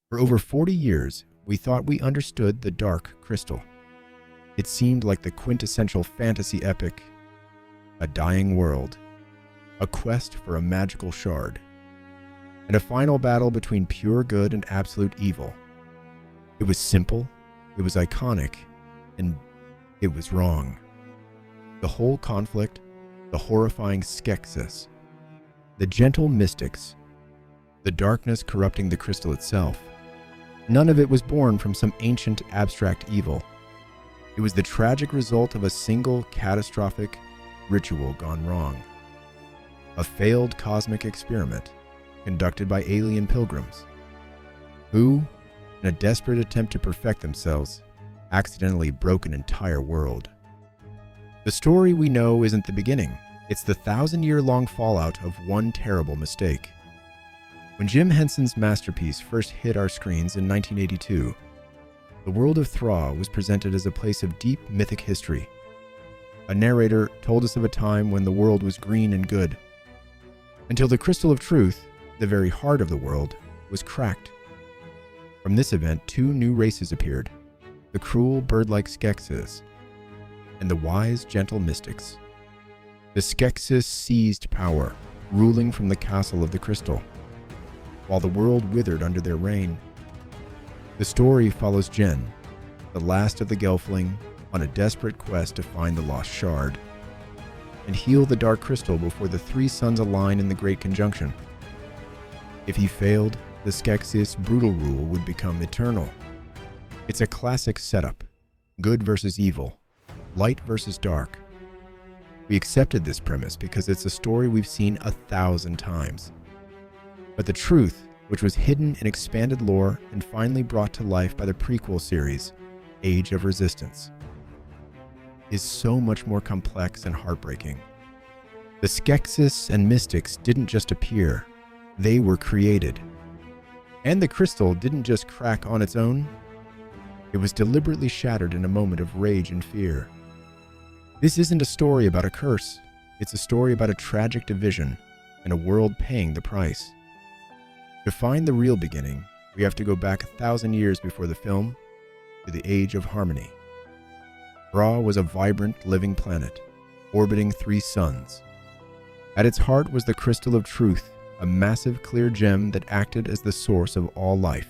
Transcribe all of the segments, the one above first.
For over 40 years, we thought we understood the Dark Crystal. It seemed like the quintessential fantasy epic, a dying world, a quest for a magical shard, and a final battle between pure good and absolute evil. It was simple, it was iconic, and it was wrong. The whole conflict, the horrifying Skeksis, the gentle mystics, the darkness corrupting the crystal itself, none of it was born from some ancient abstract evil. It was the tragic result of a single catastrophic ritual gone wrong. A failed cosmic experiment conducted by alien pilgrims who, in a desperate attempt to perfect themselves, accidentally broke an entire world. The story we know isn't the beginning. It's the 1,000-year-long fallout of one terrible mistake. When Jim Henson's masterpiece first hit our screens in 1982, the world of Thra was presented as a place of deep mythic history. A narrator told us of a time when the world was green and good, until the Crystal of Truth, the very heart of the world, was cracked. From this event, two new races appeared: the cruel bird-like Skeksis and the wise, gentle mystics. The Skeksis seized power, ruling from the castle of the crystal, while the world withered under their reign. The story follows Jen, the last of the Gelfling, on a desperate quest to find the lost shard and heal the Dark Crystal before the three suns align in the Great Conjunction. If he failed, the Skeksis' brutal rule would become eternal. It's a classic setup: good versus evil, light versus dark. We accepted this premise because it's a story we've seen 1,000 times. But the truth, which was hidden in expanded lore and finally brought to life by the prequel series, Age of Resistance, is so much more complex and heartbreaking. The Skeksis and mystics didn't just appear, they were created. And the crystal didn't just crack on its own, it was deliberately shattered in a moment of rage and fear. This isn't a story about a curse, it's a story about a tragic division and a world paying the price. To find the real beginning, we have to go back 1,000 years before the film, to the Age of Harmony. Thra was a vibrant, living planet, orbiting three suns. At its heart was the Crystal of Truth, a massive clear gem that acted as the source of all life.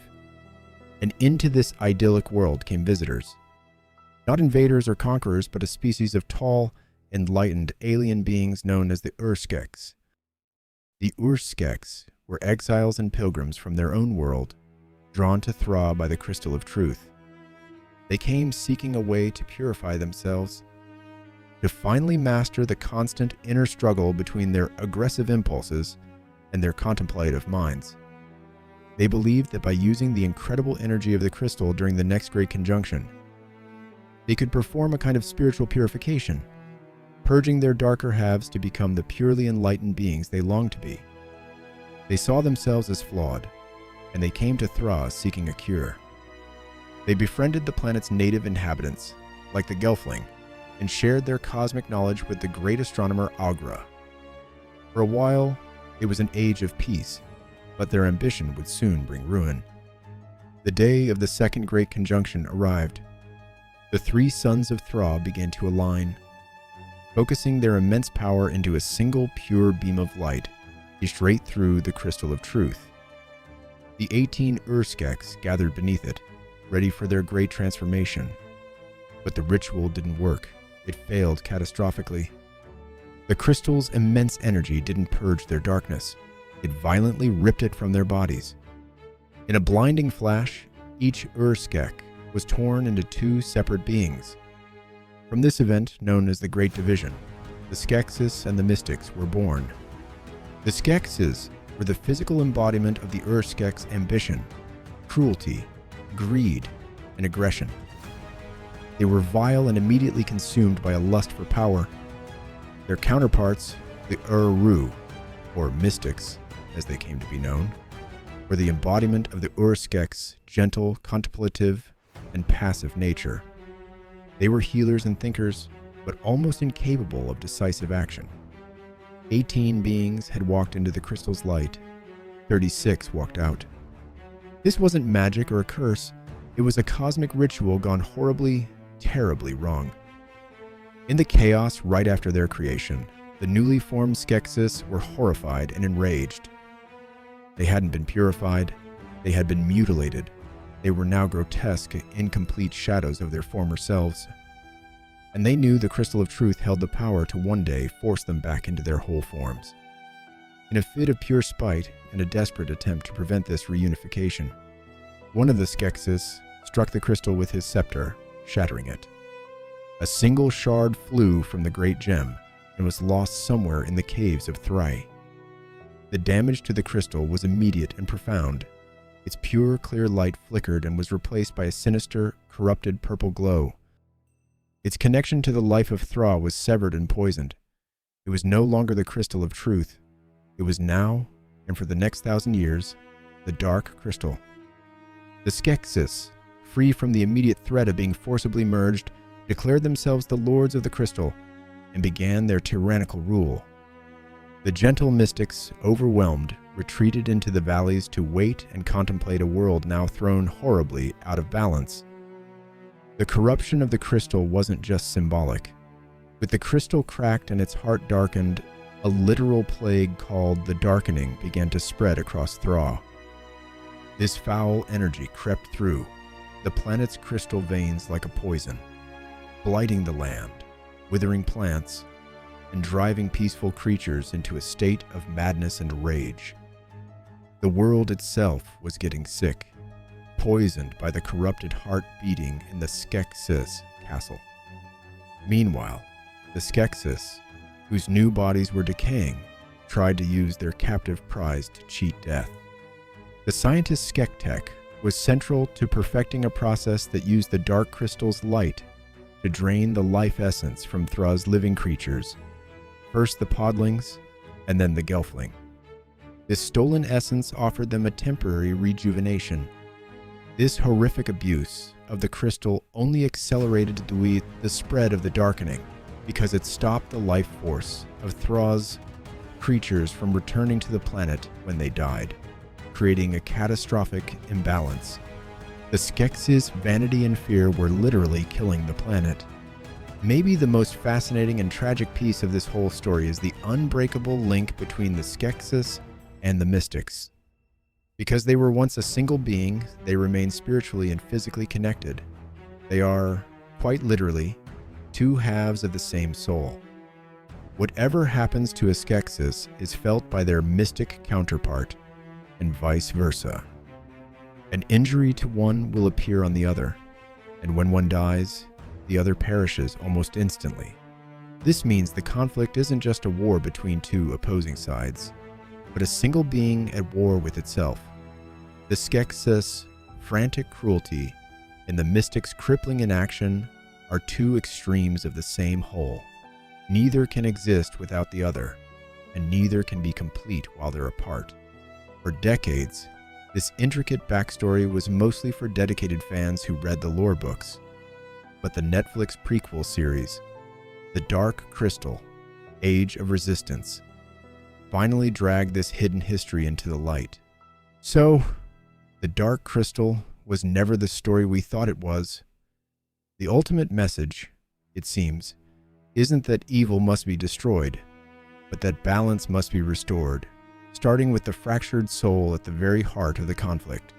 And into this idyllic world came visitors. Not invaders or conquerors, but a species of tall, enlightened alien beings known as the Urskeks. The Urskeks were exiles and pilgrims from their own world, drawn to Thra by the Crystal of Truth. They came seeking a way to purify themselves, to finally master the constant inner struggle between their aggressive impulses and their contemplative minds. They believed that by using the incredible energy of the crystal during the next Great Conjunction, they could perform a kind of spiritual purification, purging their darker halves to become the purely enlightened beings they longed to be. They saw themselves as flawed, and they came to Thra seeking a cure. They befriended the planet's native inhabitants, like the Gelfling, and shared their cosmic knowledge with the great astronomer Aughra. For a while, it was an age of peace, but their ambition would soon bring ruin. The day of the Second Great Conjunction arrived. The three sons of Thra began to align, focusing their immense power into a single pure beam of light straight through the Crystal of Truth. The 18 Urskeks gathered beneath it, ready for their great transformation. But the ritual didn't work. It failed catastrophically. The crystal's immense energy didn't purge their darkness. It violently ripped it from their bodies. In a blinding flash, each Urskek was torn into two separate beings. From this event, known as the Great Division, the Skeksis and the Mystics were born. The Skeksis were the physical embodiment of the Urskeks' ambition, cruelty, greed, and aggression. They were vile and immediately consumed by a lust for power. Their counterparts, the Uru, or Mystics, as they came to be known, were the embodiment of the Urskeks' gentle, contemplative, and passive nature. They were healers and thinkers, but almost incapable of decisive action. 18 beings had walked into the crystal's light. 36 walked out. This wasn't magic or a curse, it was a cosmic ritual gone horribly, terribly wrong. In the chaos right after their creation, the newly formed Skeksis were horrified and enraged. They hadn't been purified, they had been mutilated. They were now grotesque, incomplete shadows of their former selves. And they knew the Crystal of Truth held the power to one day force them back into their whole forms. In a fit of pure spite and a desperate attempt to prevent this reunification, one of the Skeksis struck the crystal with his scepter, shattering it. A single shard flew from the great gem and was lost somewhere in the caves of Thrai. The damage to the crystal was immediate and profound. Its pure, clear light flickered and was replaced by a sinister, corrupted purple glow. Its connection to the life of Thra was severed and poisoned. It was no longer the Crystal of Truth. It was now, and for the next 1,000 years, the Dark Crystal. The Skeksis, free from the immediate threat of being forcibly merged, declared themselves the lords of the crystal and began their tyrannical rule. The gentle mystics, overwhelmed, retreated into the valleys to wait and contemplate a world now thrown horribly out of balance. The corruption of the crystal wasn't just symbolic. With the crystal cracked and its heart darkened, a literal plague called the Darkening began to spread across Thra. This foul energy crept through the planet's crystal veins like a poison, blighting the land, withering plants, and driving peaceful creatures into a state of madness and rage. The world itself was getting sick, poisoned by the corrupted heart beating in the Skeksis castle. Meanwhile, the Skeksis, whose new bodies were decaying, tried to use their captive prize to cheat death. The scientist Skektek was central to perfecting a process that used the dark crystal's light to drain the life essence from Thra's living creatures, first the podlings and then the Gelfling. This stolen essence offered them a temporary rejuvenation. This horrific abuse of the crystal only accelerated the spread of the Darkening because it stopped the life force of Thra's creatures from returning to the planet when they died, creating a catastrophic imbalance. The Skeksis' vanity and fear were literally killing the planet. Maybe the most fascinating and tragic piece of this whole story is the unbreakable link between the Skeksis and the mystics. Because they were once a single being, they remain spiritually and physically connected. They are, quite literally, two halves of the same soul. Whatever happens to a Skeksis is felt by their mystic counterpart, and vice versa. An injury to one will appear on the other, and when one dies, the other perishes almost instantly. This means the conflict isn't just a war between two opposing sides, but a single being at war with itself. The Skeksis' frantic cruelty and the mystic's crippling inaction are two extremes of the same whole. Neither can exist without the other, and neither can be complete while they're apart. For decades, this intricate backstory was mostly for dedicated fans who read the lore books. But the Netflix prequel series, The Dark Crystal: Age of Resistance, finally dragged this hidden history into the light. So, the Dark Crystal was never the story we thought it was. The ultimate message, it seems, isn't that evil must be destroyed, but that balance must be restored, starting with the fractured soul at the very heart of the conflict.